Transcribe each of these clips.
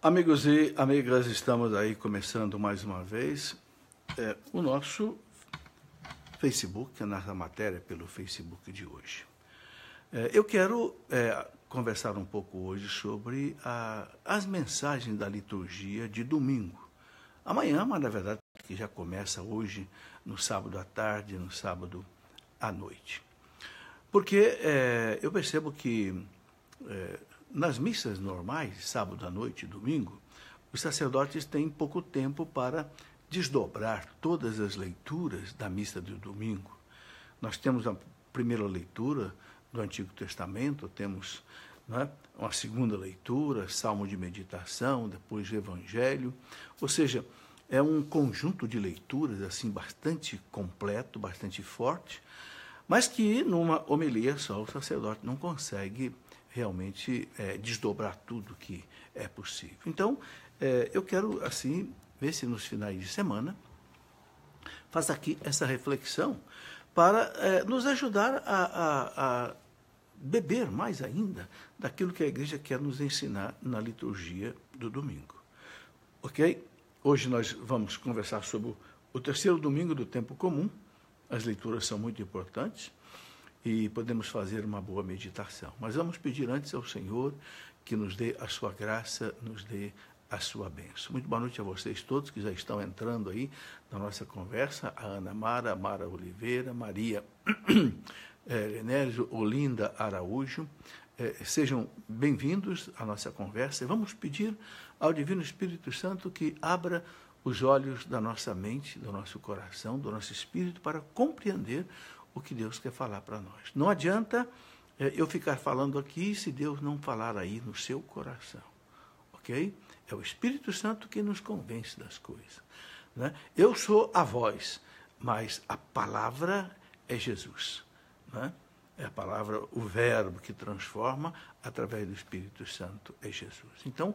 Amigos e amigas, estamos aí começando mais uma vez o nosso Facebook, a nossa matéria pelo Facebook de hoje. Eu quero conversar um pouco hoje sobre as mensagens da liturgia de domingo. Amanhã, mas na verdade que já começa hoje, no sábado à tarde, no sábado à noite. Porque eu percebo que nas missas normais, sábado à noite e domingo, os sacerdotes têm pouco tempo para desdobrar todas as leituras da missa de domingo. Nós temos a primeira leitura do Antigo Testamento, temos uma segunda leitura, salmo de meditação, depois o Evangelho, ou seja, é um conjunto de leituras assim bastante completo, bastante forte, mas que numa homilia só o sacerdote não consegue realmente desdobrar tudo que é possível. Então, eu quero, assim, ver se nos finais de semana faz aqui essa reflexão para nos ajudar a beber mais ainda daquilo que a igreja quer nos ensinar na liturgia do domingo. Ok? Hoje nós vamos conversar sobre o terceiro domingo do tempo comum. As leituras são muito importantes e podemos fazer uma boa meditação. Mas vamos pedir antes ao Senhor que nos dê a sua graça, nos dê a sua bênção. Muito boa noite a vocês todos que já estão entrando aí na nossa conversa, a Ana Mara, Mara Oliveira, Maria Lenésio, Olinda Araújo. Sejam bem-vindos à nossa conversa e vamos pedir ao Divino Espírito Santo que abra os olhos da nossa mente, do nosso coração, do nosso espírito para compreender o que Deus quer falar para nós. Não adianta eu ficar falando aqui se Deus não falar aí no seu coração, ok? É o Espírito Santo que nos convence das coisas, né? Eu sou a voz, mas a palavra é Jesus, né? É a palavra, o verbo que transforma através do Espírito Santo é Jesus. Então,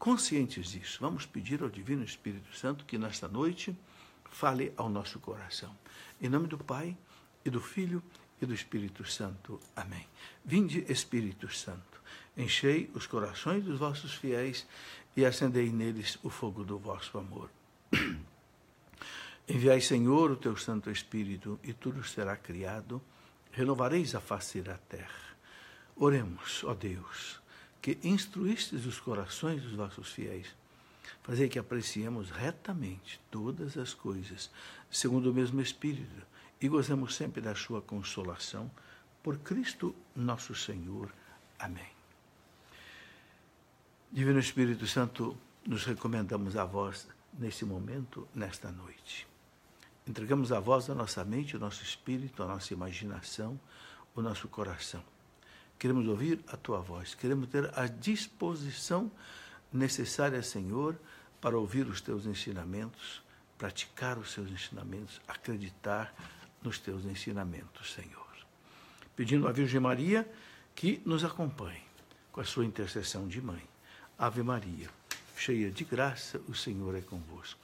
conscientes disso, vamos pedir ao Divino Espírito Santo que nesta noite fale ao nosso coração. Em nome do Pai, e do Filho e do Espírito Santo. Amém. Vinde, Espírito Santo, enchei os corações dos vossos fiéis e acendei neles o fogo do vosso amor. Enviai, Senhor, o teu Santo Espírito, e tudo será criado, renovareis a face da terra. Oremos, ó Deus, que instruístes os corações dos vossos fiéis, fazei que apreciemos retamente todas as coisas, segundo o mesmo Espírito, e gozemos sempre da sua consolação, por Cristo nosso Senhor. Amém. Divino Espírito Santo, nos recomendamos a vós nesse momento, nesta noite. Entregamos a vós a nossa mente, o nosso espírito, a nossa imaginação, o nosso coração. Queremos ouvir a tua voz, queremos ter a disposição necessária, Senhor, para ouvir os teus ensinamentos, praticar os seus ensinamentos, acreditar nos teus ensinamentos, Senhor. Pedindo à Virgem Maria que nos acompanhe com a sua intercessão de mãe. Ave Maria, cheia de graça, o Senhor é convosco.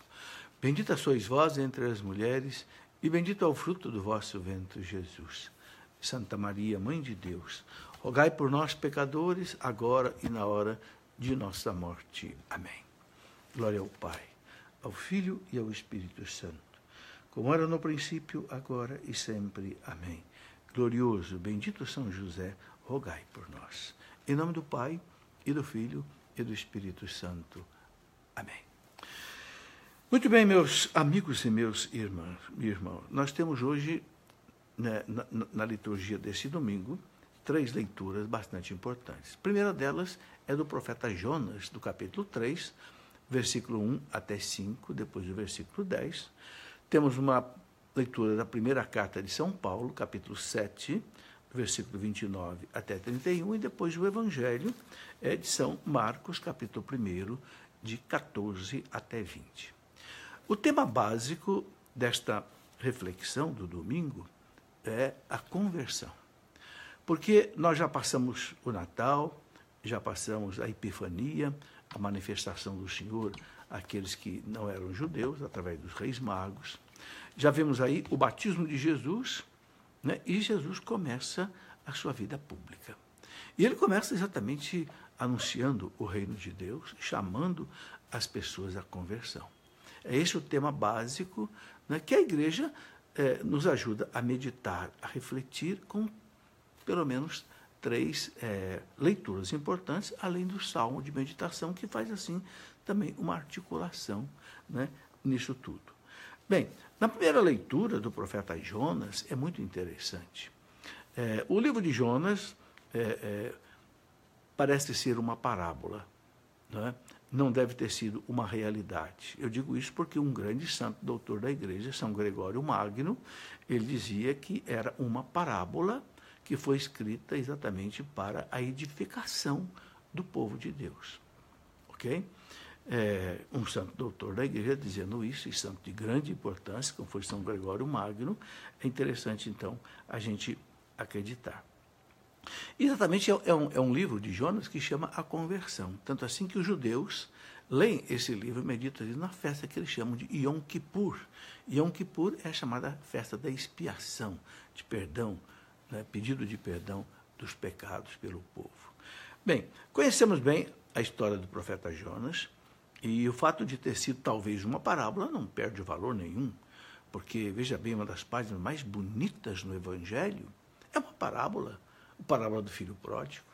Bendita sois vós entre as mulheres e bendito é o fruto do vosso ventre, Jesus. Santa Maria, Mãe de Deus, rogai por nós, pecadores, agora e na hora de nossa morte. Amém. Glória ao Pai, ao Filho e ao Espírito Santo, como era no princípio, agora e sempre. Amém. Glorioso, bendito São José, rogai por nós. Em nome do Pai, e do Filho, e do Espírito Santo. Amém. Muito bem, meus amigos e meus irmãos, nós temos hoje, na liturgia desse domingo, 3 leituras bastante importantes. A primeira delas é do profeta Jonas, do capítulo 3, versículo 1 até 5, depois do versículo 10. Temos uma leitura da primeira carta de São Paulo, capítulo 7, versículo 29 até 31, e depois o Evangelho de São Marcos, capítulo 1, de 14 até 20. O tema básico desta reflexão do domingo é a conversão. Porque nós já passamos o Natal, já passamos a Epifania, a manifestação do Senhor àqueles que não eram judeus, através dos reis magos. Já vemos aí o batismo de Jesus, né? E Jesus começa a sua vida pública. E ele começa exatamente anunciando o reino de Deus, chamando as pessoas à conversão. É esse o tema básico, né, que a igreja nos ajuda a meditar, a refletir com pelo menos 3 leituras importantes, além do salmo de meditação, que faz assim também uma articulação, né, nisso tudo. Bem, na primeira leitura do profeta Jonas é muito interessante. O livro de Jonas parece ser uma parábola, né? Não deve ter sido uma realidade. Eu digo isso porque um grande santo doutor da igreja, São Gregório Magno, ele dizia que era uma parábola que foi escrita exatamente para a edificação do povo de Deus. Ok? Um santo doutor da igreja dizendo isso, e santo de grande importância, como foi São Gregório Magno, é interessante, então, a gente acreditar. Exatamente, é um livro de Jonas que chama A Conversão. Tanto assim que os judeus leem esse livro e meditam na festa que eles chamam de Yom Kippur. Yom Kippur é a chamada festa da expiação, de perdão, né, pedido de perdão dos pecados pelo povo. Bem, conhecemos bem a história do profeta Jonas, e o fato de ter sido talvez uma parábola não perde valor nenhum, porque, veja bem, uma das páginas mais bonitas no Evangelho é uma parábola. A parábola do filho pródigo,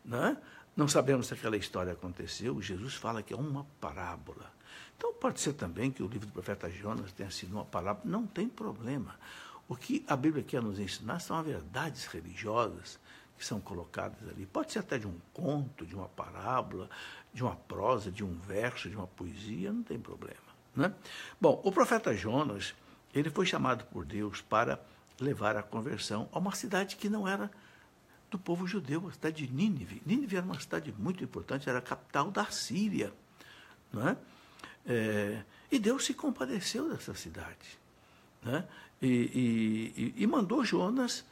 né? Não sabemos se aquela história aconteceu, Jesus fala que é uma parábola. Então pode ser também que o livro do profeta Jonas tenha sido uma parábola, não tem problema. O que a Bíblia quer nos ensinar são as verdades religiosas que são colocadas ali. Pode ser até de um conto, de uma parábola, de uma prosa, de um verso, de uma poesia, não tem problema, né? Bom, o profeta Jonas, ele foi chamado por Deus para levar a conversão a uma cidade que não era do povo judeu, a cidade de Nínive. Nínive era uma cidade muito importante, era a capital da Síria, não é? E Deus se compadeceu dessa cidade, né? E mandou Jonas.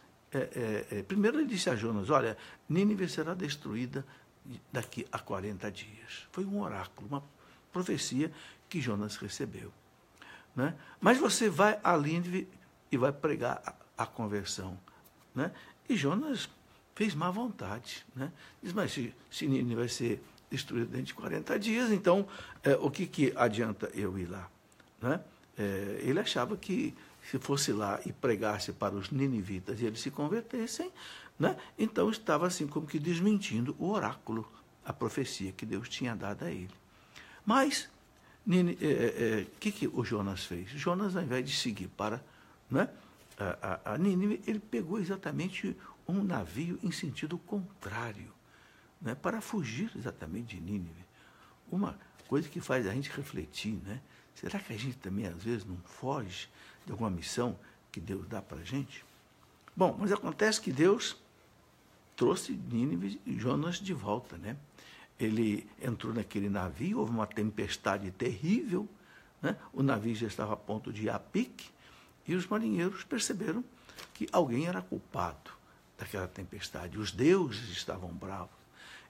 Primeiro ele disse a Jonas: olha, Nínive será destruída daqui a 40 dias. Foi um oráculo, uma profecia que Jonas recebeu, né? Mas você vai a Nínive e vai pregar a conversão, né? E Jonas fez má vontade, né? Diz, mas se Nínive vai ser destruído dentro de 40 dias, então o que adianta eu ir lá, né? Ele achava que se fosse lá e pregasse para os ninivitas e eles se convertessem, né, então estava assim como que desmentindo o oráculo, a profecia que Deus tinha dado a ele. Mas o que o Jonas fez? Jonas, ao invés de seguir para, né, a Nínive, ele pegou exatamente um navio em sentido contrário, né, para fugir exatamente de Nínive. Uma coisa que faz a gente refletir, né? Será que a gente também, às vezes, não foge de alguma missão que Deus dá para a gente? Bom, mas acontece que Deus trouxe Nínive e Jonas de volta, né? Ele entrou naquele navio, houve uma tempestade terrível, né? O navio já estava a ponto de ir a pique, e os marinheiros perceberam que alguém era culpado daquela tempestade. Os deuses estavam bravos.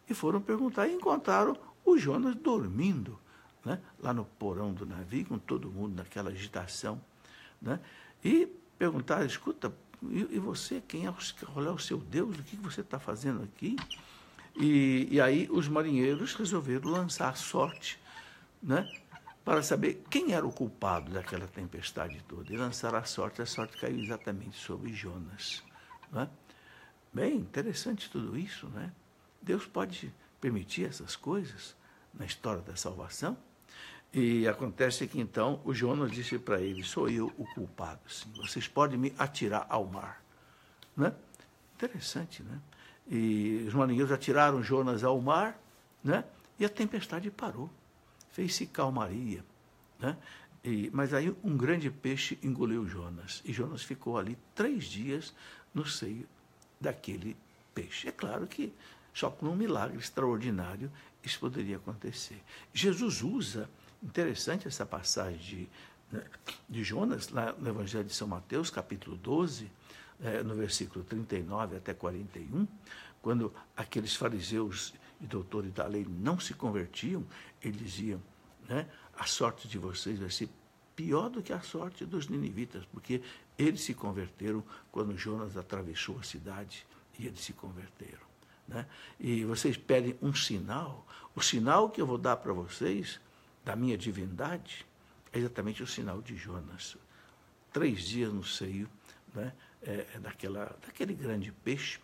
E foram perguntar e encontraram o Jonas dormindo, né, lá no porão do navio, com todo mundo naquela agitação, né? E perguntaram: escuta, e você, qual é o seu Deus? O que você está fazendo aqui? E aí os marinheiros resolveram lançar a sorte, né, para saber quem era o culpado daquela tempestade toda. E lançaram a sorte caiu exatamente sobre Jonas, né? Bem, interessante tudo isso, né? Deus pode permitir essas coisas na história da salvação. E acontece que, então, o Jonas disse para ele: sou eu o culpado, sim. Vocês podem me atirar ao mar, né? Interessante, né? E os marinheiros atiraram Jonas ao mar, né? E a tempestade parou. Fez-se calmaria, né? Mas aí um grande peixe engoliu Jonas. E Jonas ficou ali 3 dias no seio daquele peixe. É claro que só com um milagre extraordinário isso poderia acontecer. Jesus usa, interessante essa passagem de Jonas, lá no Evangelho de São Mateus, capítulo 12, no versículo 39 até 41, quando aqueles fariseus e doutores da lei não se convertiam, eles diziam, né, a sorte de vocês vai ser pior do que a sorte dos ninivitas, porque eles se converteram quando Jonas atravessou a cidade e eles se converteram, né? E vocês pedem um sinal. O sinal que eu vou dar para vocês, da minha divindade, é exatamente o sinal de Jonas. 3 dias no seio, né? Daquele grande peixe.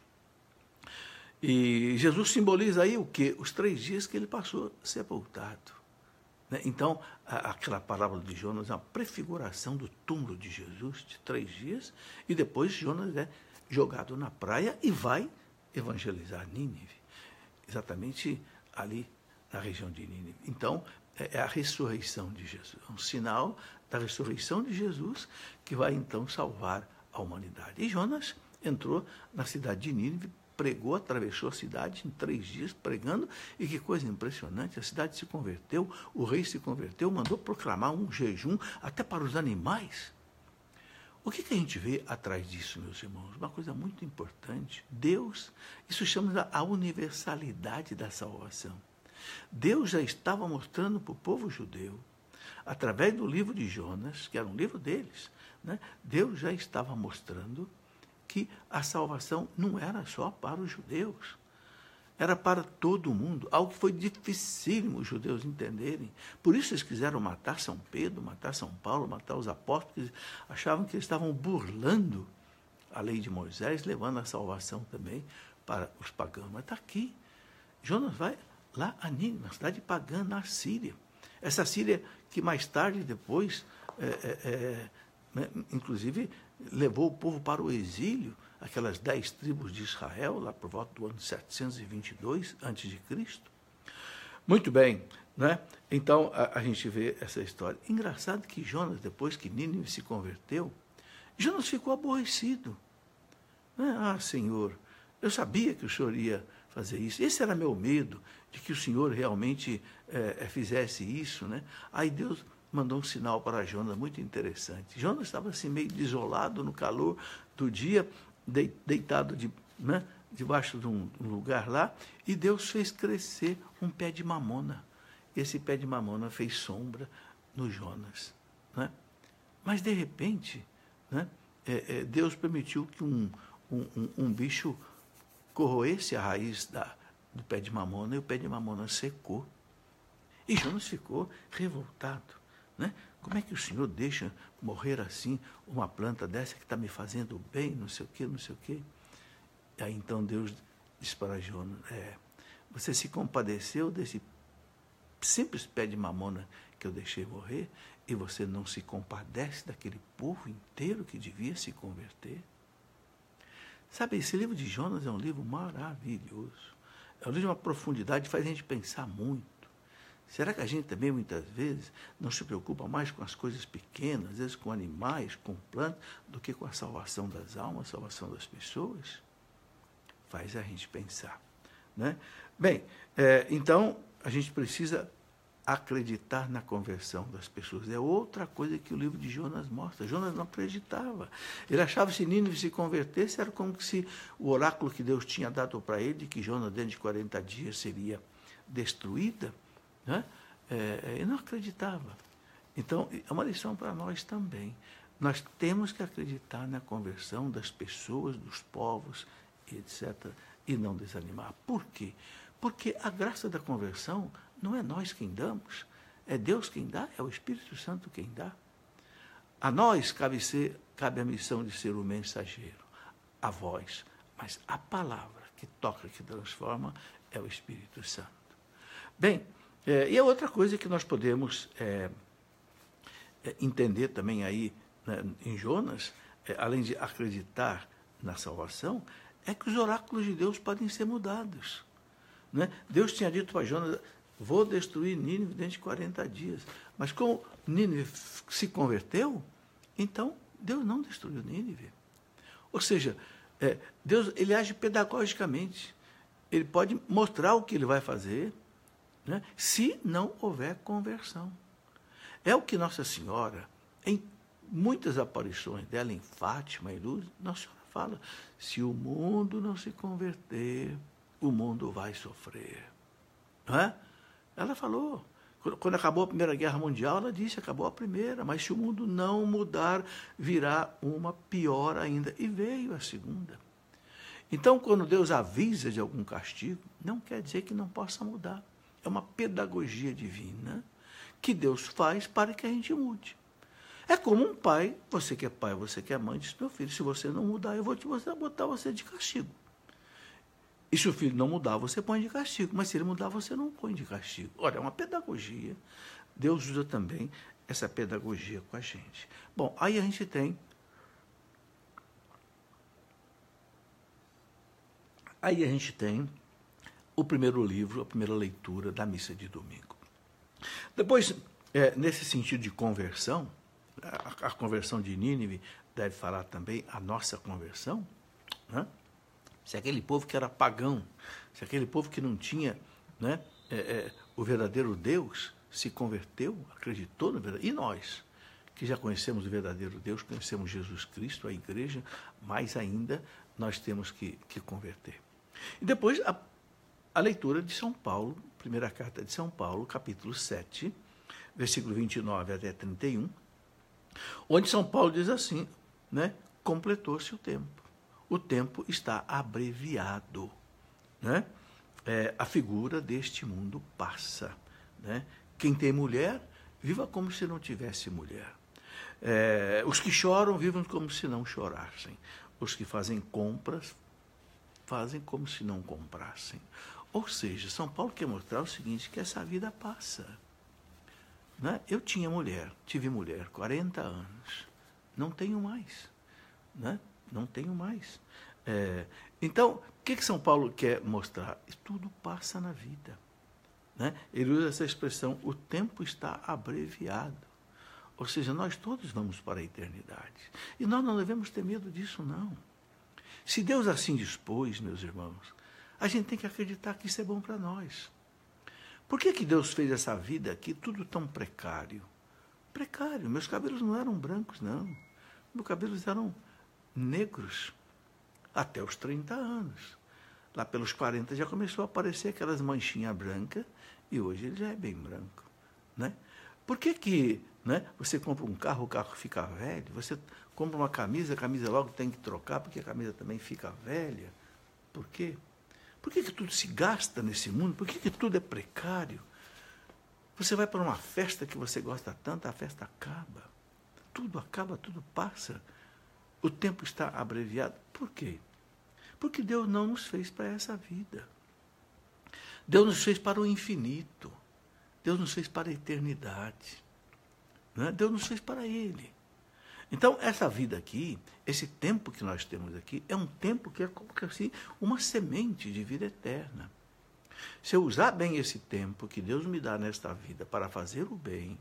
E Jesus simboliza aí o quê? Os 3 dias que ele passou sepultado. Né? Então, aquela parábola de Jonas é uma prefiguração do túmulo de Jesus, de 3 dias, e depois Jonas é jogado na praia e vai evangelizar Nínive, exatamente ali na região de Nínive. Então, é a ressurreição de Jesus, é um sinal da ressurreição de Jesus que vai então salvar a humanidade. E Jonas entrou na cidade de Nínive, pregou, atravessou a cidade em 3 dias pregando, e que coisa impressionante, a cidade se converteu, o rei se converteu, mandou proclamar um jejum até para os animais. O que a gente vê atrás disso, meus irmãos? Uma coisa muito importante. Deus, isso chama a universalidade da salvação. Deus já estava mostrando para o povo judeu, através do livro de Jonas, que era um livro deles, né? Deus já estava mostrando que a salvação não era só para os judeus, era para todo mundo, algo que foi dificílimo os judeus entenderem. Por isso eles quiseram matar São Pedro, matar São Paulo, matar os apóstolos, porque eles achavam que eles estavam burlando a lei de Moisés, levando a salvação também para os pagãos. Mas está aqui. Jonas vai lá a Nínive, na cidade pagã, na Síria. Essa Síria que mais tarde, depois, inclusive, levou o povo para o exílio, aquelas 10 tribos de Israel, lá por volta do ano 722 a.C. Muito bem, né? Então a gente vê essa história. Engraçado que Jonas, depois que Nínive se converteu, Jonas ficou aborrecido. Né? Ah, Senhor, eu sabia que o Senhor ia fazer isso. Esse era meu medo, de que o Senhor realmente fizesse isso, né? Aí Deus mandou um sinal para Jonas muito interessante. Jonas estava assim meio desolado no calor do dia, deitado debaixo de um lugar lá, e Deus fez crescer um pé de mamona. Esse pé de mamona fez sombra no Jonas. Né? Mas, de repente, né, Deus permitiu que um bicho corroesse a raiz do pé de mamona, e o pé de mamona secou. E Jonas ficou revoltado. Né? Como é que o Senhor deixa morrer assim uma planta dessa que está me fazendo bem, não sei o quê, não sei o quê? E aí então Deus disse para Jonas, você se compadeceu desse simples pé de mamona que eu deixei morrer, e você não se compadece daquele povo inteiro que devia se converter? Sabe, esse livro de Jonas é um livro maravilhoso. É um livro de uma profundidade que faz a gente pensar muito. Será que a gente também, muitas vezes, não se preocupa mais com as coisas pequenas, às vezes com animais, com plantas, do que com a salvação das almas, a salvação das pessoas? Faz a gente pensar. Né? Bem, então, a gente precisa acreditar na conversão das pessoas. É outra coisa que o livro de Jonas mostra. Jonas não acreditava. Ele achava que se Nínive se convertesse, era como se o oráculo que Deus tinha dado para ele, de que Jonas, dentro de 40 dias, seria destruída, né? Ele não acreditava. Então, é uma lição para nós também. Nós temos que acreditar na conversão das pessoas, dos povos, etc., e não desanimar. Por quê? Porque a graça da conversão não é nós quem damos, é Deus quem dá, é o Espírito Santo quem dá. A nós cabe a missão de ser o mensageiro, a voz, mas a palavra que toca, que transforma, é o Espírito Santo. Bem, e a outra coisa que nós podemos entender também aí, né, em Jonas, além de acreditar na salvação, é que os oráculos de Deus podem ser mudados. Né? Deus tinha dito para Jonas, vou destruir Nínive dentro de 40 dias. Mas como Nínive se converteu, então Deus não destruiu Nínive. Ou seja, Deus ele age pedagogicamente. Ele pode mostrar o que ele vai fazer, né, se não houver conversão. É o que Nossa Senhora, em muitas aparições dela, em Fátima e Luz, Nossa Senhora fala, se o mundo não se converter, o mundo vai sofrer. Não é? Ela falou, quando acabou a Primeira Guerra Mundial, ela disse, acabou a primeira, mas se o mundo não mudar, virá uma pior ainda. E veio a segunda. Então, quando Deus avisa de algum castigo, não quer dizer que não possa mudar. É uma pedagogia divina que Deus faz para que a gente mude. É como um pai, você que é pai, você que é mãe, diz, meu filho, se você não mudar, eu vou botar você de castigo. E se o filho não mudar, você põe de castigo. Mas se ele mudar, você não põe de castigo. Olha, é uma pedagogia. Deus usa também essa pedagogia com a gente. Bom, aí a gente tem... o primeiro livro, a primeira leitura da missa de domingo. Depois, nesse sentido de conversão, a conversão de Nínive deve falar também a nossa conversão, né? Se aquele povo que era pagão, se aquele povo que não tinha, né, o verdadeiro Deus se converteu, acreditou no verdadeiro, e nós, que já conhecemos o verdadeiro Deus, conhecemos Jesus Cristo, a igreja, mais ainda nós temos que converter. E depois a leitura de São Paulo, primeira carta de São Paulo, capítulo 7, versículo 29 até 31, onde São Paulo diz assim, né, completou-se o tempo está abreviado, né? A figura deste mundo passa, né? Quem tem mulher, viva como se não tivesse mulher. Os que choram, vivam como se não chorassem. Os que fazem compras, fazem como se não comprassem. Ou seja, São Paulo quer mostrar o seguinte, que essa vida passa. Né? Eu tinha mulher, tive mulher, 40 anos. Não tenho mais. Né? Não tenho mais. Então, o que São Paulo quer mostrar? Tudo passa na vida. Né? Ele usa essa expressão, o tempo está abreviado. Ou seja, nós todos vamos para a eternidade. E nós não devemos ter medo disso, não. Se Deus assim dispôs, meus irmãos, a gente tem que acreditar que isso é bom para nós. Por que Deus fez essa vida aqui tudo tão precário? Precário. Meus cabelos não eram brancos, não. Meus cabelos eram negros até os 30 anos. Lá pelos 40 já começou a aparecer aquelas manchinhas brancas e hoje ele já é bem branco. Né? Por que né, você compra um carro, o carro fica velho? Você compra uma camisa, a camisa logo tem que trocar porque a camisa também fica velha? Por quê? Por que tudo se gasta nesse mundo? Por que tudo é precário? Você vai para uma festa que você gosta tanto, a festa acaba. Tudo acaba, tudo passa. O tempo está abreviado. Por quê? Porque Deus não nos fez para essa vida. Deus nos fez para o infinito. Deus nos fez para a eternidade. Né? Deus nos fez para Ele. Então, essa vida aqui, esse tempo que nós temos aqui, é um tempo que é como assim, uma semente de vida eterna. Se eu usar bem esse tempo que Deus me dá nesta vida para fazer o bem,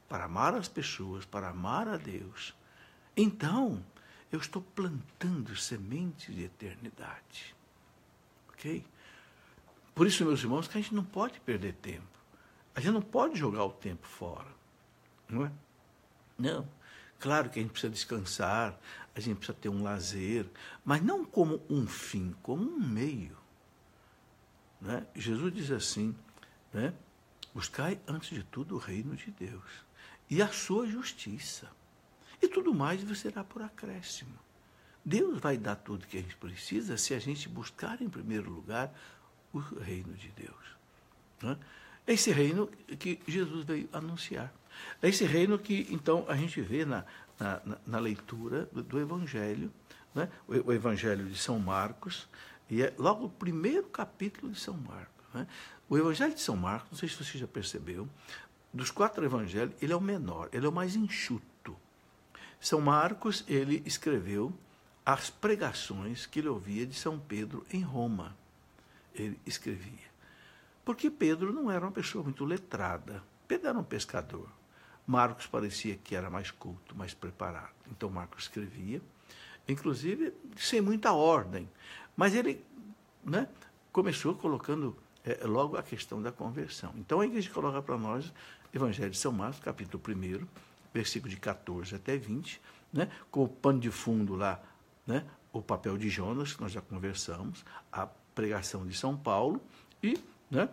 para amar as pessoas, para amar a Deus, então eu estou plantando sementes de eternidade. Ok? Por isso, meus irmãos, que a gente não pode perder tempo. A gente não pode jogar o tempo fora. Não é? Não. Claro que a gente precisa descansar, a gente precisa ter um lazer, mas não como um fim, como um meio. Né? Jesus diz assim, né? Buscai antes de tudo o reino de Deus e a sua justiça. E tudo mais vos será por acréscimo. Deus vai dar tudo o que a gente precisa se a gente buscar em primeiro lugar o reino de Deus. Né? Esse reino que Jesus veio anunciar. Esse reino que, então, a gente vê na leitura do Evangelho, né? O Evangelho de São Marcos, e é logo o primeiro capítulo de São Marcos. Né? O Evangelho de São Marcos, não sei se você já percebeu, dos 4 evangelhos, ele é o menor, ele é o mais enxuto. São Marcos, ele escreveu as pregações que ele ouvia de São Pedro em Roma. Ele escrevia. Porque Pedro não era uma pessoa muito letrada. Pedro era um pescador. Marcos parecia que era mais culto, mais preparado. Então Marcos escrevia, inclusive sem muita ordem. Mas ele, né, começou colocando logo a questão da conversão. Então a igreja coloca para nós Evangelho de São Marcos, capítulo 1, versículo de 14 até 20, né, com o pano de fundo lá, né, o papel de Jonas, que nós já conversamos, a pregação de São Paulo e, né,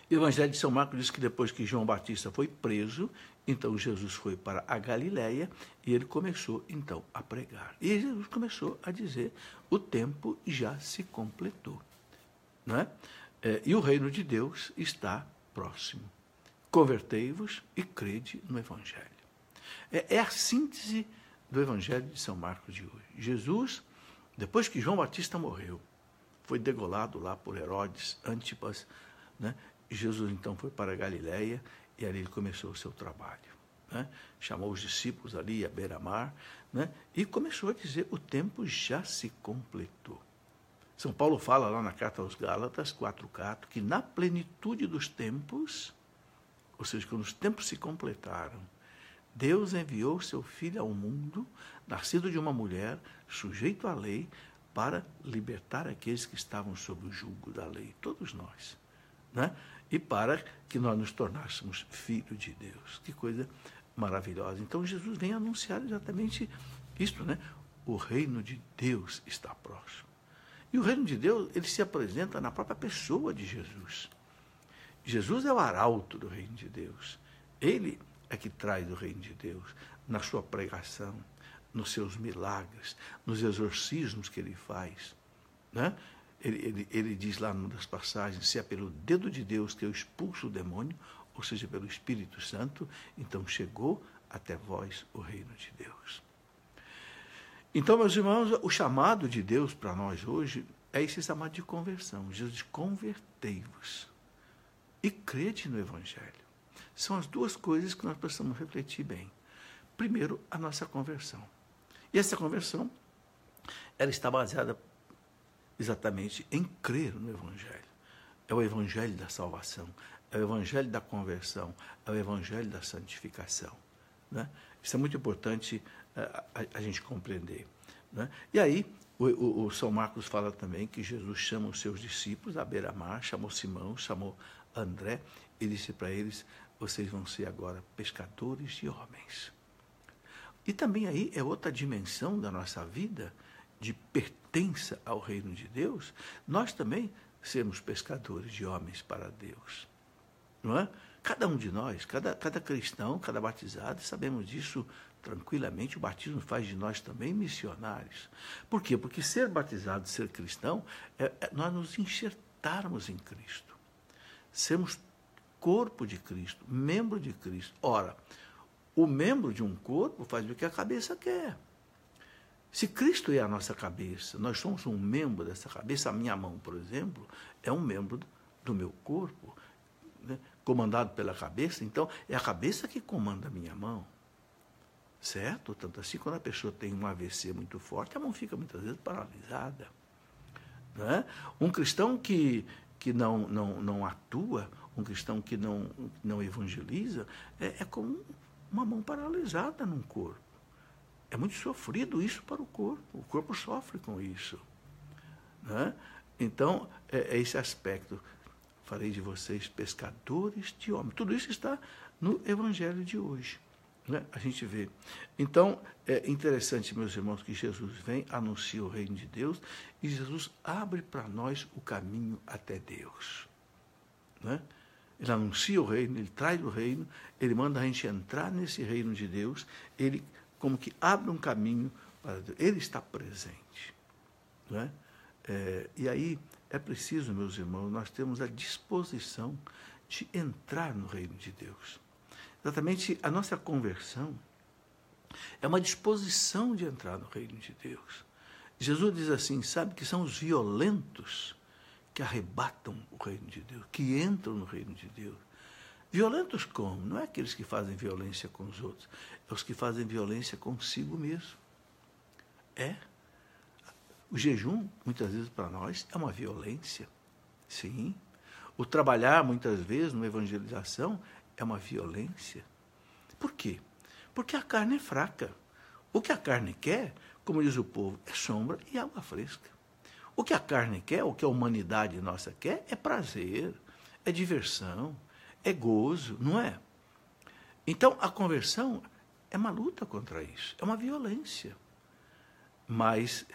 O Evangelho de São Marcos diz que depois que João Batista foi preso, então Jesus foi para a Galileia e ele começou, então, a pregar. E Jesus começou a dizer, o tempo já se completou. Não é? E o reino de Deus está próximo. Convertei-vos e crede no Evangelho. É a síntese do Evangelho de São Marcos de hoje. Jesus, depois que João Batista morreu, foi degolado lá por Herodes Antipas, né? Jesus então foi para a Galileia e ali ele começou o seu trabalho. Né? Chamou os discípulos ali à beira-mar, né? E começou a dizer, o tempo já se completou. São Paulo fala lá na carta aos Gálatas, 4:4, que na plenitude dos tempos, ou seja, quando os tempos se completaram, Deus enviou seu Filho ao mundo, nascido de uma mulher, sujeito à lei, para libertar aqueles que estavam sob o jugo da lei, todos nós, né? E para que nós nos tornássemos filhos de Deus. Que coisa maravilhosa. Então, Jesus vem anunciar exatamente isto, né? O reino de Deus está próximo. E o reino de Deus, ele se apresenta na própria pessoa de Jesus. Jesus é o arauto do reino de Deus. Ele é que traz o reino de Deus na sua pregação, nos seus milagres, nos exorcismos que ele faz. Né? Ele diz lá numa das passagens, se é pelo dedo de Deus que eu expulso o demônio, ou seja, pelo Espírito Santo, então chegou até vós o reino de Deus. Então, meus irmãos, o chamado de Deus para nós hoje é esse chamado de conversão. Jesus diz, convertei-vos e crede no Evangelho. São as duas coisas que nós precisamos refletir bem. Primeiro, a nossa conversão. E essa conversão, ela está baseada exatamente em crer no Evangelho. É o Evangelho da salvação, é o Evangelho da conversão, é o Evangelho da santificação. Né? Isso é muito importante a gente compreender. Né? E aí, o São Marcos fala também que Jesus chama os seus discípulos à beira-mar, chamou Simão, chamou André, e disse para eles, vocês vão ser agora pescadores de homens. E também aí é outra dimensão da nossa vida, de pertença ao reino de Deus, nós também sermos pescadores de homens para Deus. Não é? Cada um de nós, cada cristão, cada batizado, sabemos disso tranquilamente, o batismo faz de nós também missionários. Por quê? Porque ser batizado, ser cristão, nós nos enxertarmos em Cristo. Sermos corpo de Cristo, membro de Cristo. Ora, o membro de um corpo faz o que a cabeça quer. Se Cristo é a nossa cabeça, nós somos um membro dessa cabeça, a minha mão, por exemplo, é um membro do meu corpo, né? Comandado pela cabeça, então é a cabeça que comanda a minha mão. Certo? Tanto assim, quando a pessoa tem um AVC muito forte, a mão fica muitas vezes paralisada. Né? Um cristão que não atua, um cristão que não evangeliza, é como uma mão paralisada num corpo. É muito sofrido isso para o corpo sofre com isso. Né? Então, é esse aspecto. Farei de vocês pescadores de homens. Tudo isso está no Evangelho de hoje. Né? A gente vê. Então, é interessante, meus irmãos, que Jesus vem, anuncia o reino de Deus, e Jesus abre para nós o caminho até Deus. Né? Ele anuncia o reino, ele traz o reino, ele manda a gente entrar nesse reino de Deus, ele como que abre um caminho para Deus. Ele está presente. Né? E aí é preciso, meus irmãos, nós temos a disposição de entrar no reino de Deus. Exatamente, a nossa conversão é uma disposição de entrar no reino de Deus. Jesus diz assim, sabe que são os violentos que arrebatam o reino de Deus, que entram no reino de Deus. Violentos como? Não é aqueles que fazem violência com os outros, é os que fazem violência consigo mesmo. O jejum, muitas vezes, para nós, é uma violência. Sim. O trabalhar, muitas vezes, numa evangelização, é uma violência. Por quê? Porque a carne é fraca. O que a carne quer, como diz o povo, é sombra e água fresca. O que a carne quer, o que a humanidade nossa quer, é prazer, é diversão, é gozo, não é? Então, a conversão é uma luta contra isso, é uma violência. Mas,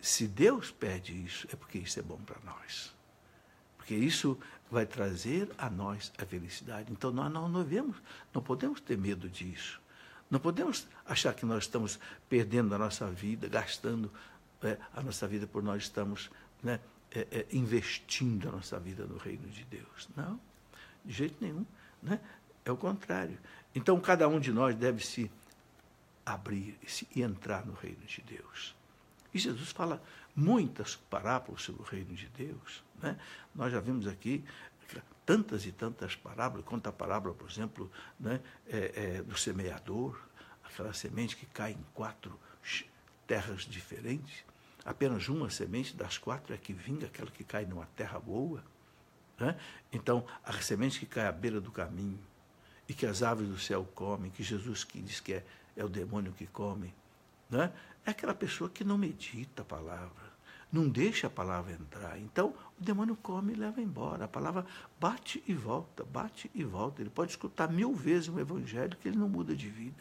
se Deus pede isso, é porque isso é bom para nós. Porque isso vai trazer a nós a felicidade. Então, nós não podemos ter medo disso. Não podemos achar que nós estamos perdendo a nossa vida, gastando a nossa vida por nós estamos, né, investindo a nossa vida no reino de Deus. Não, de jeito nenhum. Né? É o contrário. Então, cada um de nós deve se abrir e entrar no reino de Deus. E Jesus fala muitas parábolas sobre o reino de Deus. Né? Nós já vimos aqui tantas e tantas parábolas. Conta a parábola, por exemplo, né, do semeador, aquela semente que cai em 4 terras diferentes. Apenas uma semente das 4 é que vinga, aquela que cai numa terra boa. Né? Então, a semente que cai à beira do caminho e que as aves do céu comem, que Jesus diz que é o demônio que come, né? É aquela pessoa que não medita a palavra, não deixa a palavra entrar. Então, o demônio come e leva embora. A palavra bate e volta, bate e volta. Ele pode escutar 1000 vezes um evangelho que ele não muda de vida.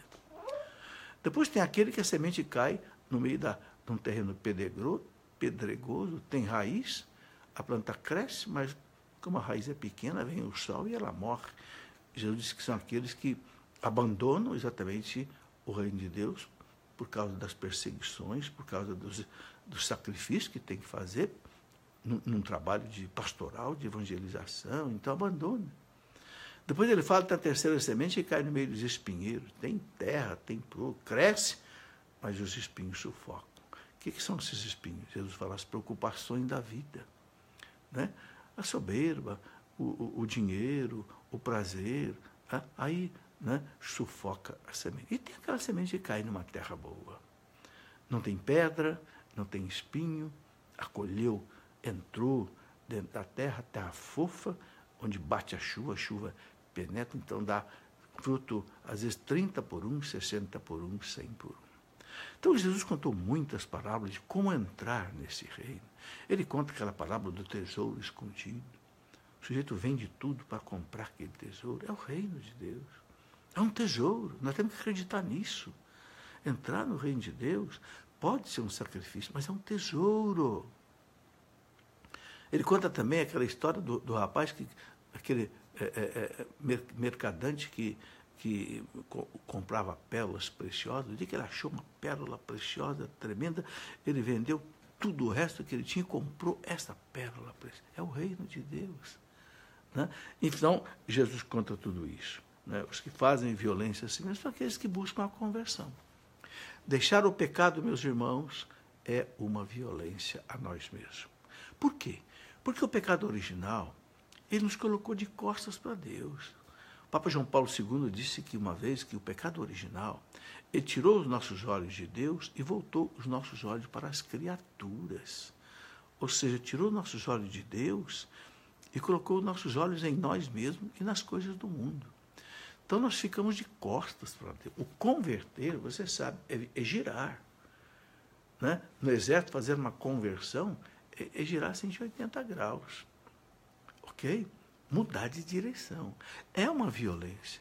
Depois tem aquele que a semente cai no meio de um terreno pedregoso, tem raiz, a planta cresce, mas como a raiz é pequena, vem o sol e ela morre. Jesus disse que são aqueles que abandonam exatamente o reino de Deus por causa das perseguições, por causa dos sacrifícios que tem que fazer num trabalho de pastoral, de evangelização, então abandona. Depois ele fala da terceira semente que cai no meio dos espinheiros. Tem terra, tem pluro, cresce, mas os espinhos sufocam. O que são esses espinhos? Jesus fala as preocupações da vida. Né? A soberba, o dinheiro, o prazer, aí, né, sufoca a semente. E tem aquela semente que cai numa terra boa. Não tem pedra, não tem espinho, acolheu, entrou dentro da terra fofa, onde bate a chuva penetra, então dá fruto, às vezes 30 por 1, 60 por 1, 100 por 1. Então, Jesus contou muitas parábolas de como entrar nesse reino. Ele conta aquela parábola do tesouro escondido. O sujeito vende tudo para comprar aquele tesouro. É o reino de Deus. É um tesouro. Nós temos que acreditar nisso. Entrar no reino de Deus pode ser um sacrifício, mas é um tesouro. Ele conta também aquela história do rapaz, aquele mercadante que comprava pérolas preciosas. No dia que ele achou uma pérola preciosa, tremenda, ele vendeu tudo o resto que ele tinha e comprou essa pérola preciosa. É o reino de Deus. Né? Então, Jesus conta tudo isso. Né? Os que fazem violência assim mesmo são aqueles que buscam a conversão. Deixar o pecado, meus irmãos, é uma violência a nós mesmos. Por quê? Porque o pecado original, ele nos colocou de costas para Deus. O Papa João Paulo II disse que uma vez que o pecado original, ele tirou os nossos olhos de Deus e voltou os nossos olhos para as criaturas. Ou seja, tirou os nossos olhos de Deus e colocou os nossos olhos em nós mesmos e nas coisas do mundo. Então nós ficamos de costas para Deus. O converter, você sabe, é girar. Né? No exército, fazer uma conversão é girar 180 graus. Ok? Mudar de direção. É uma violência.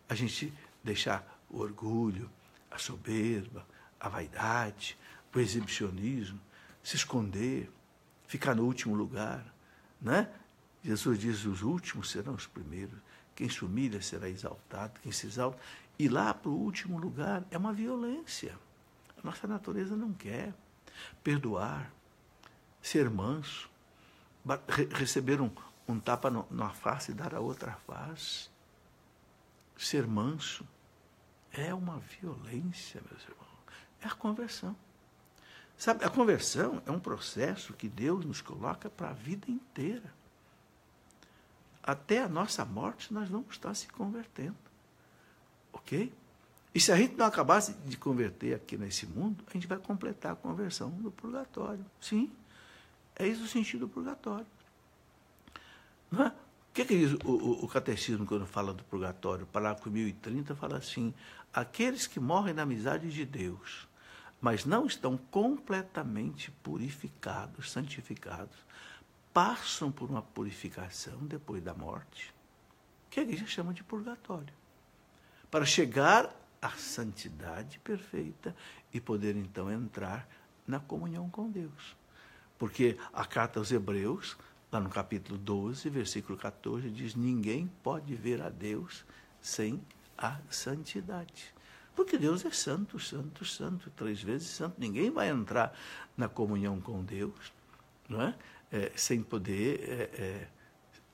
A gente deixar o orgulho, a soberba, a vaidade, o exibicionismo, se esconder, ficar no último lugar. Né? Jesus diz, os últimos serão os primeiros. Quem se humilha será exaltado, quem se exalta. E lá para o último lugar é uma violência. A nossa natureza não quer. Perdoar, ser manso, receber um tapa na face e dar a outra face. Ser manso é uma violência, meus irmãos. É a conversão. Sabe, a conversão é um processo que Deus nos coloca para a vida inteira. Até a nossa morte nós vamos estar se convertendo. Ok? E se a gente não acabasse de converter aqui nesse mundo, a gente vai completar a conversão no purgatório. Sim, é isso o sentido do purgatório. Não é? O que diz o catecismo quando fala do purgatório? O parágrafo 1030 fala assim, aqueles que morrem na amizade de Deus, mas não estão completamente purificados, santificados, passam por uma purificação depois da morte, que a igreja chama de purgatório, para chegar à santidade perfeita e poder então entrar na comunhão com Deus. Porque a carta aos Hebreus Lá no capítulo 12, versículo 14, diz: ninguém pode ver a Deus sem a santidade. Porque Deus é santo, santo, santo, 3 vezes santo. Ninguém vai entrar na comunhão com Deus, não é? Sem poder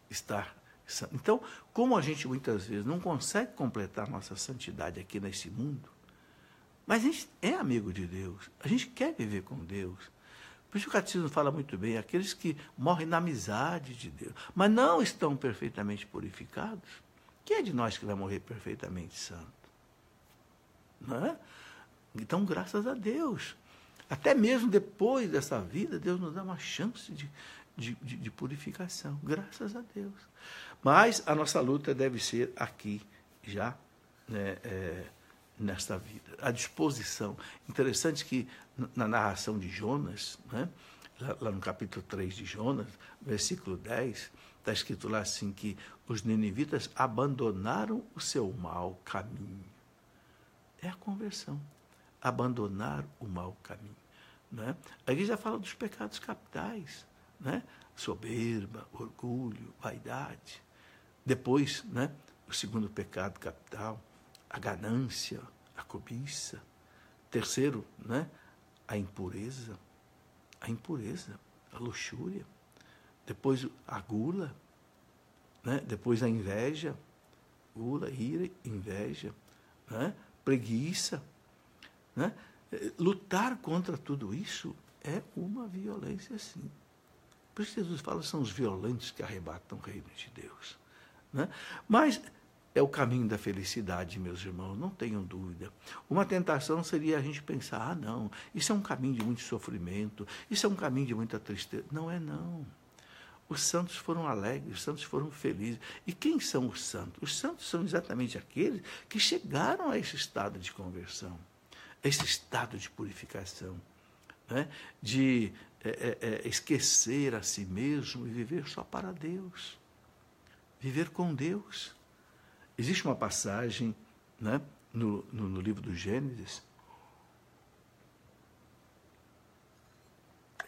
estar santo. Então, como a gente muitas vezes não consegue completar nossa santidade aqui nesse mundo, mas a gente é amigo de Deus, a gente quer viver com Deus. Por isso o Catecismo fala muito bem, aqueles que morrem na amizade de Deus, mas não estão perfeitamente purificados, quem é de nós que vai morrer perfeitamente santo? Não é? Então, graças a Deus, até mesmo depois dessa vida, Deus nos dá uma chance de purificação, graças a Deus. Mas a nossa luta deve ser aqui, já, né, nesta vida. A disposição. Interessante que na narração de Jonas, né, lá no capítulo 3 de Jonas, versículo 10, está escrito lá assim que os ninivitas abandonaram o seu mau caminho. É a conversão. Abandonar o mau caminho. Né? A igreja fala dos pecados capitais, né? Soberba, orgulho, vaidade. Depois, né, o segundo pecado capital, a ganância, a cobiça. Terceiro, né, a impureza, a luxúria. Depois a gula, né? Depois a inveja, gula, ira, inveja, né? Preguiça. Né? Lutar contra tudo isso é uma violência, sim. Por isso Jesus fala, são os violentos que arrebatam o reino de Deus. Né? Mas é o caminho da felicidade, meus irmãos, não tenham dúvida. Uma tentação seria a gente pensar, não, isso é um caminho de muito sofrimento, isso é um caminho de muita tristeza. Não é, não. Os santos foram alegres, os santos foram felizes. E quem são os santos? Os santos são exatamente aqueles que chegaram a esse estado de conversão, a esse estado de purificação, né? De esquecer a si mesmo e viver só para Deus. Viver com Deus. Existe uma passagem, né, no livro do Gênesis,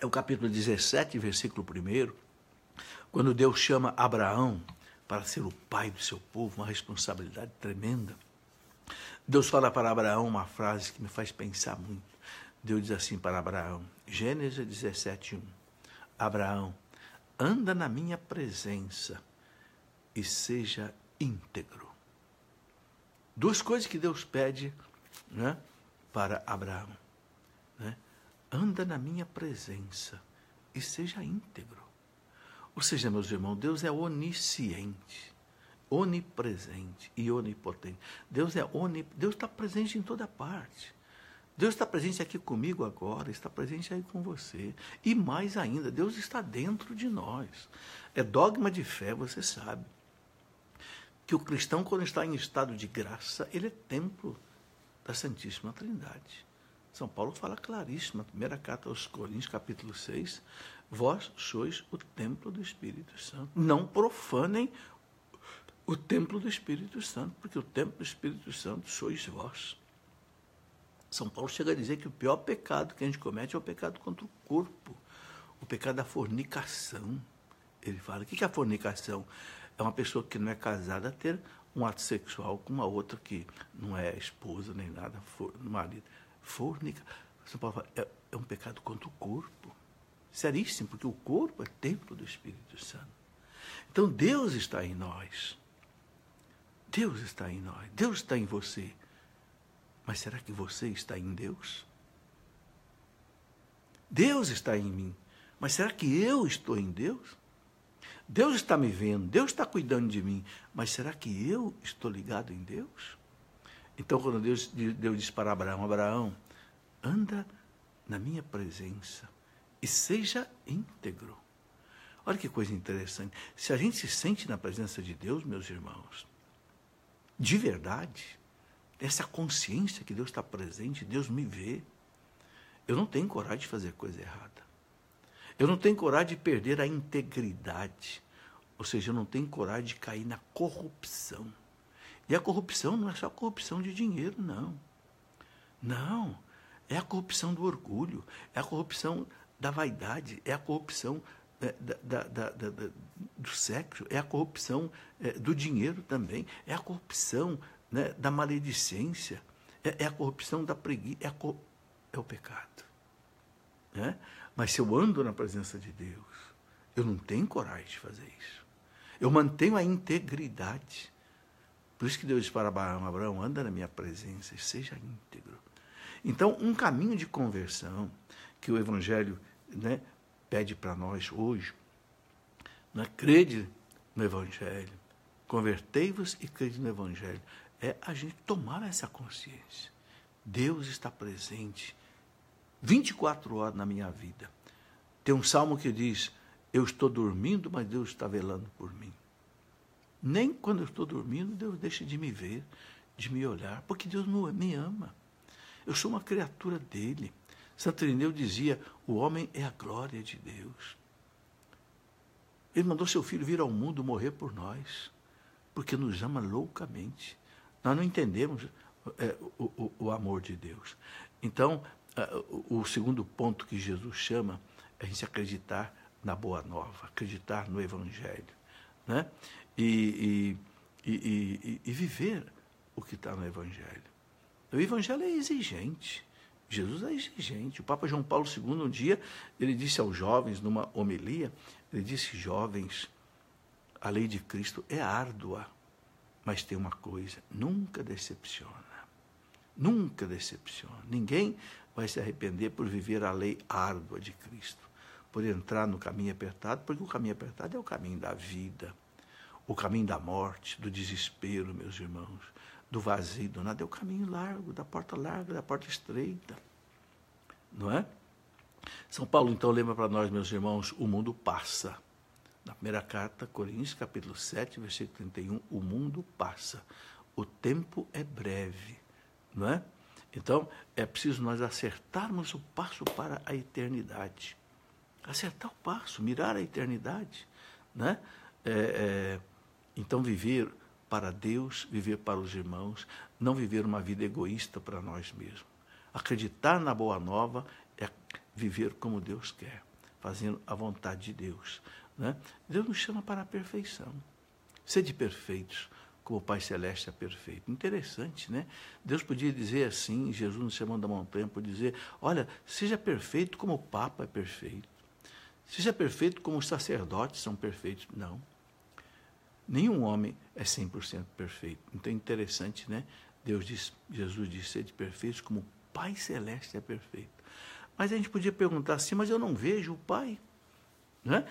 é o capítulo 17, versículo 1, quando Deus chama Abraão para ser o pai do seu povo, uma responsabilidade tremenda. Deus fala para Abraão uma frase que me faz pensar muito. Deus diz assim para Abraão, Gênesis 17, 1. Abraão, anda na minha presença e seja íntegro. 2 coisas que Deus pede, né, para Abraão. Né? Anda na minha presença e seja íntegro. Ou seja, meus irmãos, Deus é onisciente, onipresente e onipotente. Deus está presente em toda parte. Deus está presente aqui comigo agora, está presente aí com você. E mais ainda, Deus está dentro de nós. É dogma de fé, você sabe, que o cristão, quando está em estado de graça, ele é templo da Santíssima Trindade. São Paulo fala claríssimo, na primeira carta aos Coríntios, capítulo 6, vós sois o templo do Espírito Santo. Não profanem o templo do Espírito Santo, porque o templo do Espírito Santo sois vós. São Paulo chega a dizer que o pior pecado que a gente comete é o pecado contra o corpo, o pecado da fornicação. Ele fala, o que é a fornicação? É uma pessoa que não é casada ter um ato sexual com uma outra que não é esposa nem nada, marido. Fornica. São Paulo fala, é um pecado contra o corpo. Seríssimo, porque o corpo é templo do Espírito Santo. Então Deus está em nós. Deus está em nós. Deus está em você. Mas será que você está em Deus? Deus está em mim. Mas será que eu estou em Deus? Deus está me vendo, Deus está cuidando de mim. Mas será que eu estou ligado em Deus? Então, quando Deus disse para Abraão, Abraão, anda na minha presença e seja íntegro. Olha que coisa interessante. Se a gente se sente na presença de Deus, meus irmãos, de verdade, essa consciência que Deus está presente, Deus me vê, eu não tenho coragem de fazer coisa errada. Eu não tenho coragem de perder a integridade. Ou seja, eu não tenho coragem de cair na corrupção. E a corrupção não é só corrupção de dinheiro, não. Não. É a corrupção do orgulho, é a corrupção da vaidade, é a corrupção do sexo, é a corrupção do dinheiro também, é a corrupção, né, da maledicência, é a corrupção da preguiça, é o pecado. Né? Mas se eu ando na presença de Deus, eu não tenho coragem de fazer isso. Eu mantenho a integridade. Por isso que Deus diz para Abraão, anda na minha presença e seja íntegro. Então, um caminho de conversão que o Evangelho, né, pede para nós hoje, né, crede no Evangelho, convertei-vos e crede no Evangelho, é a gente tomar essa consciência. Deus está presente 24 horas na minha vida. Tem um salmo que diz, eu estou dormindo, mas Deus está velando por mim. Nem quando eu estou dormindo, Deus deixa de me ver, de me olhar, porque Deus me ama. Eu sou uma criatura dele. Santo Irineu dizia, o homem é a glória de Deus. Ele mandou seu filho vir ao mundo morrer por nós, porque nos ama loucamente. Nós não entendemos o amor de Deus. Então, o segundo ponto que Jesus chama é a gente acreditar na Boa Nova, acreditar no Evangelho, né? E viver o que está no Evangelho. O Evangelho é exigente. Jesus é exigente. O Papa João Paulo II, um dia, ele disse aos jovens, numa homilia, ele disse, jovens, a lei de Cristo é árdua, mas tem uma coisa, nunca decepciona. Nunca decepciona. Ninguém vai se arrepender por viver a lei árdua de Cristo, por entrar no caminho apertado, porque o caminho apertado é o caminho da vida, o caminho da morte, do desespero, meus irmãos, do vazio, do nada, é o caminho largo, da porta estreita. Não é? São Paulo, então, lembra para nós, meus irmãos, o mundo passa. Na primeira carta, Coríntios, capítulo 7, versículo 31, o mundo passa. O tempo é breve. Não é? Então, é preciso nós acertarmos o passo para a eternidade. Acertar o passo, mirar a eternidade. Né? Então, viver para Deus, viver para os irmãos, não viver uma vida egoísta para nós mesmos. Acreditar na Boa Nova é viver como Deus quer, fazendo a vontade de Deus. Né? Deus nos chama para a perfeição. Sede perfeitos, como o Pai Celeste é perfeito. Interessante, né? Deus podia dizer assim, Jesus no Sermão da Montanha, podia dizer, olha, seja perfeito como o Papa é perfeito. Seja perfeito como os sacerdotes são perfeitos. Não. Nenhum homem é 100% perfeito. Então é interessante, né? Jesus disse, sede perfeitos como o Pai Celeste é perfeito. Mas a gente podia perguntar assim, mas eu não vejo o Pai. Né?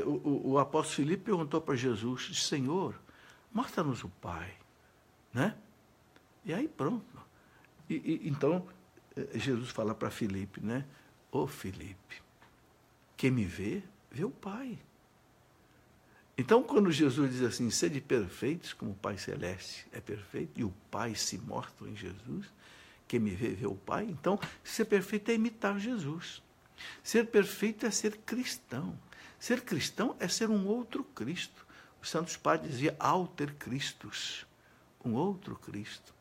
O apóstolo Filipe perguntou para Jesus, Senhor, mostra-nos o Pai. Né? E aí pronto. Então, Jesus fala para Filipe, né? Ô Filipe, quem me vê, vê o Pai. Então, quando Jesus diz assim, sede perfeitos como o Pai Celeste é perfeito, e o Pai se mostra em Jesus, quem me vê, vê o Pai. Então, ser perfeito é imitar Jesus. Ser perfeito é ser cristão. Ser cristão é ser um outro Cristo. Os santos padres diziam, alter Christus, um outro Cristo.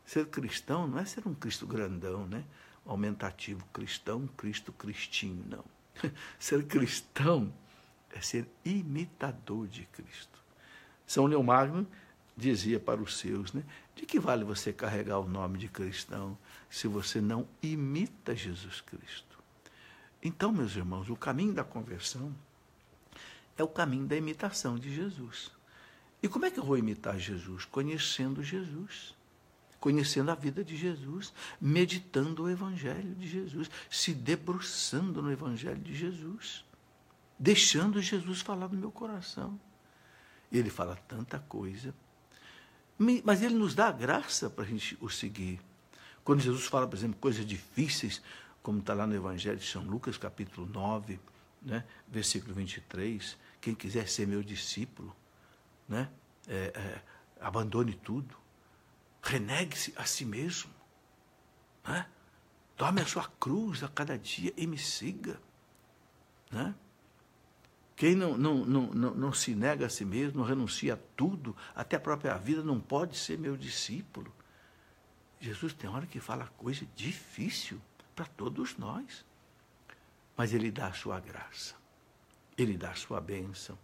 Ser cristão não é ser um Cristo grandão, né? Aumentativo, cristão, Cristo, cristinho, não. Ser cristão é ser imitador de Cristo. São Leomagno dizia para os seus, né? De que vale você carregar o nome de cristão se você não imita Jesus Cristo? Então, meus irmãos, o caminho da conversão é o caminho da imitação de Jesus. E como é que eu vou imitar Jesus? Conhecendo Jesus, conhecendo a vida de Jesus, meditando o Evangelho de Jesus, se debruçando no Evangelho de Jesus, deixando Jesus falar no meu coração. Ele fala tanta coisa, mas ele nos dá a graça para a gente o seguir. Quando Jesus fala, por exemplo, coisas difíceis, como está lá no Evangelho de São Lucas, capítulo 9, né, versículo 23, quem quiser ser meu discípulo, né, abandone tudo, renegue-se a si mesmo, né, tome a sua cruz a cada dia e me siga. Né? Quem não se nega a si mesmo, não renuncia a tudo, até a própria vida, não pode ser meu discípulo. Jesus tem hora que fala coisa difícil para todos nós, mas ele dá a sua graça. Ele dá a sua bênção.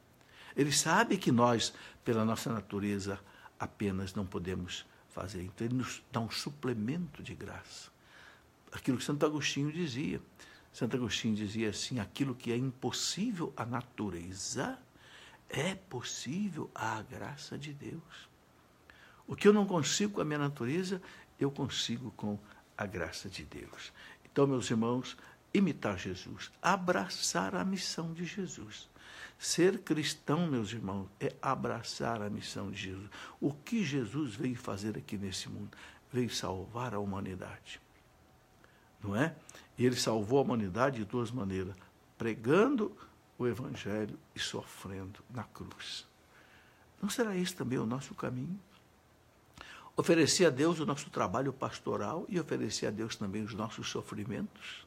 Ele sabe que nós, pela nossa natureza, apenas não podemos fazer. Então, ele nos dá um suplemento de graça. Aquilo que Santo Agostinho dizia. Santo Agostinho dizia assim, aquilo que é impossível à natureza é possível à graça de Deus. O que eu não consigo com a minha natureza, eu consigo com a graça de Deus. Então, meus irmãos, imitar Jesus, abraçar a missão de Jesus. Ser cristão, meus irmãos, é abraçar a missão de Jesus. O que Jesus veio fazer aqui nesse mundo? Veio salvar a humanidade. Não é? E ele salvou a humanidade de duas maneiras, pregando o Evangelho e sofrendo na cruz. Não será esse também o nosso caminho? Oferecer a Deus o nosso trabalho pastoral e oferecer a Deus também os nossos sofrimentos?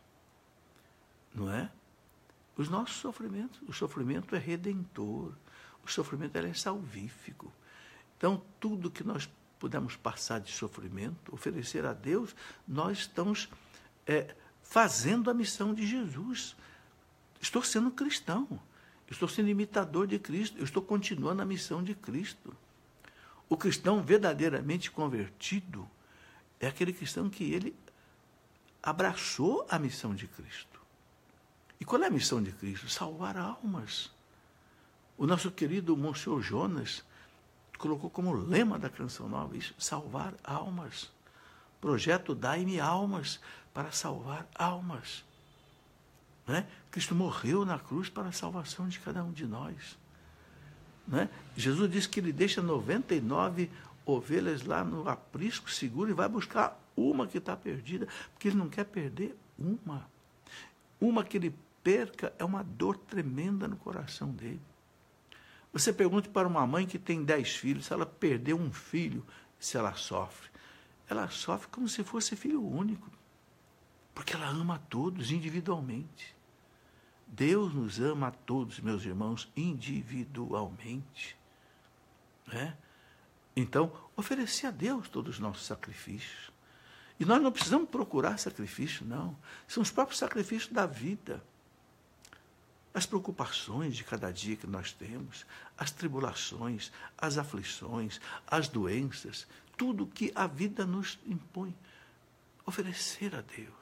Não é? Os nossos sofrimentos, o sofrimento é redentor, o sofrimento é salvífico. Então, tudo que nós pudermos passar de sofrimento, oferecer a Deus, nós estamos fazendo a missão de Jesus. Estou sendo cristão, estou sendo imitador de Cristo, eu estou continuando a missão de Cristo. O cristão verdadeiramente convertido é aquele cristão que ele abraçou a missão de Cristo. E qual é a missão de Cristo? Salvar almas. O nosso querido Monsenhor Jonas colocou como lema da Canção Nova isso, salvar almas. Projeto Dai-me almas, para salvar almas. Né? Cristo morreu na cruz para a salvação de cada um de nós. Né? Jesus disse que ele deixa 99 ovelhas lá no aprisco seguro e vai buscar uma que está perdida, porque ele não quer perder uma. Uma que ele perca é uma dor tremenda no coração dele. Você pergunta para uma mãe que tem 10 filhos, se ela perder um filho, se ela sofre. Ela sofre como se fosse filho único, porque ela ama a todos individualmente. Deus nos ama a todos, meus irmãos, individualmente. Né? Então, oferecer a Deus todos os nossos sacrifícios. E nós não precisamos procurar sacrifício, não. São os próprios sacrifícios da vida. As preocupações de cada dia que nós temos, as tribulações, as aflições, as doenças, tudo que a vida nos impõe. Oferecer a Deus.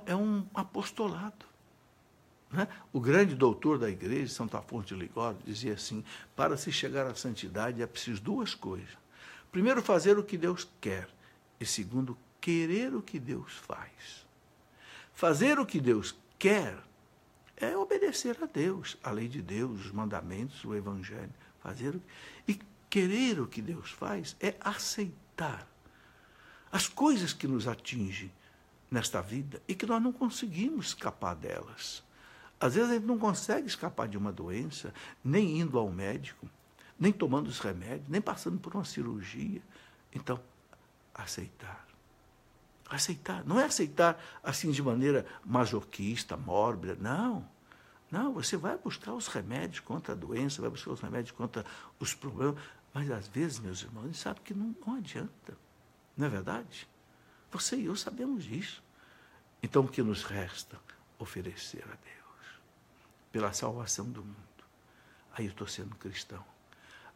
É um apostolado. Né? O grande doutor da igreja, Santo Afonso de Ligório, dizia assim, para se chegar à santidade é preciso duas coisas. Primeiro, fazer o que Deus quer. E segundo, querer o que Deus faz. Fazer o que Deus quer é obedecer a Deus, a lei de Deus, os mandamentos, o Evangelho. E querer o que Deus faz é aceitar as coisas que nos atingem nesta vida e que nós não conseguimos escapar delas. Às vezes a gente não consegue escapar de uma doença, nem indo ao médico, nem tomando os remédios, nem passando por uma cirurgia. Então, aceitar. Aceitar. Não é aceitar assim de maneira masoquista, mórbida. Não. Não, você vai buscar os remédios contra a doença, vai buscar os remédios contra os problemas. Mas às vezes, meus irmãos, a gente sabe que não adianta. Não é verdade? Você e eu sabemos disso. Então, o que nos resta? Oferecer a Deus. Pela salvação do mundo. Aí eu estou sendo cristão.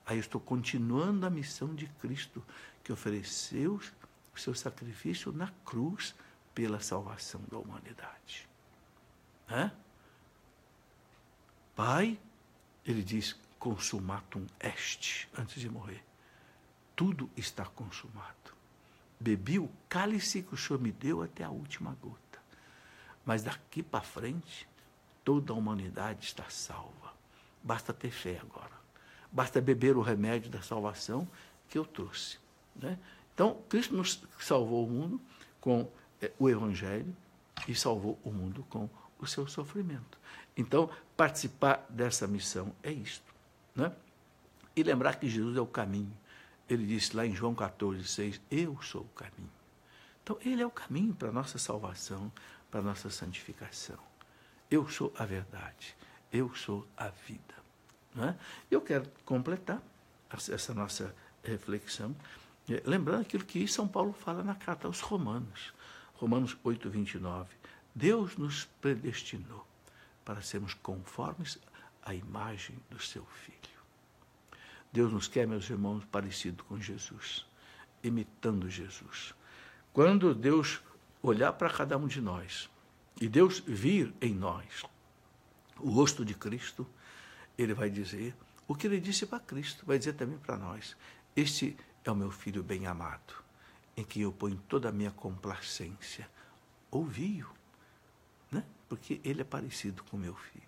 Aí eu estou continuando a missão de Cristo, que ofereceu o seu sacrifício na cruz pela salvação da humanidade. Pai, ele diz, consumatum est, antes de morrer. Tudo está consumado. Bebi o cálice que o Senhor me deu até a última gota. Mas daqui para frente, toda a humanidade está salva. Basta ter fé agora. Basta beber o remédio da salvação que eu trouxe. Né? Então, Cristo nos salvou o mundo com o Evangelho e salvou o mundo com o seu sofrimento. Então, participar dessa missão é isto. Né? E lembrar que Jesus é o caminho. Ele disse lá em João 14,6, eu sou o caminho. Então, ele é o caminho para a nossa salvação, para a nossa santificação. Eu sou a verdade, eu sou a vida. Não é? Eu quero completar essa nossa reflexão, lembrando aquilo que São Paulo fala na carta aos Romanos. Romanos 8, 29. Deus nos predestinou para sermos conformes à imagem do seu Filho. Deus nos quer, meus irmãos, parecido com Jesus, imitando Jesus. Quando Deus olhar para cada um de nós e Deus vir em nós o rosto de Cristo, ele vai dizer o que ele disse para Cristo, vai dizer também para nós: este é o meu Filho bem amado, em que eu ponho toda a minha complacência. Ouvi-o, né? Porque ele é parecido com o meu Filho.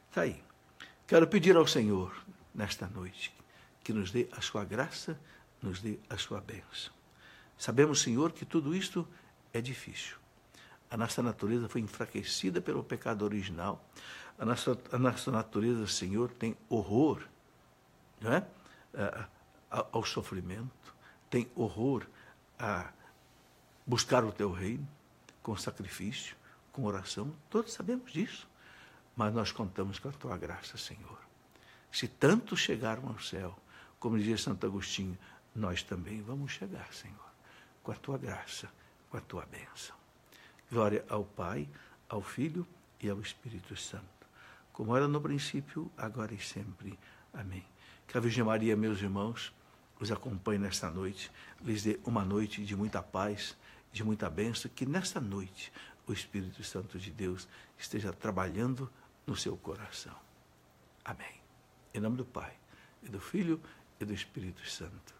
Está aí. Quero pedir ao Senhor, nesta noite, que nos dê a sua graça, nos dê a sua bênção. Sabemos, Senhor, que tudo isto é difícil. A nossa natureza foi enfraquecida pelo pecado original. A nossa natureza, Senhor, tem horror, não é? Ao sofrimento, tem horror a buscar o teu reino com sacrifício, com oração. Todos sabemos disso, mas nós contamos com a tua graça, Senhor. Se tanto chegaram ao céu, como dizia Santo Agostinho, nós também vamos chegar, Senhor, com a tua graça, com a tua bênção. Glória ao Pai, ao Filho e ao Espírito Santo, como era no princípio, agora e sempre. Amém. Que a Virgem Maria, meus irmãos, os acompanhe nesta noite, lhes dê uma noite de muita paz, de muita bênção, que nesta noite o Espírito Santo de Deus esteja trabalhando no seu coração. Amém. Em nome do Pai, e do Filho, e do Espírito Santo.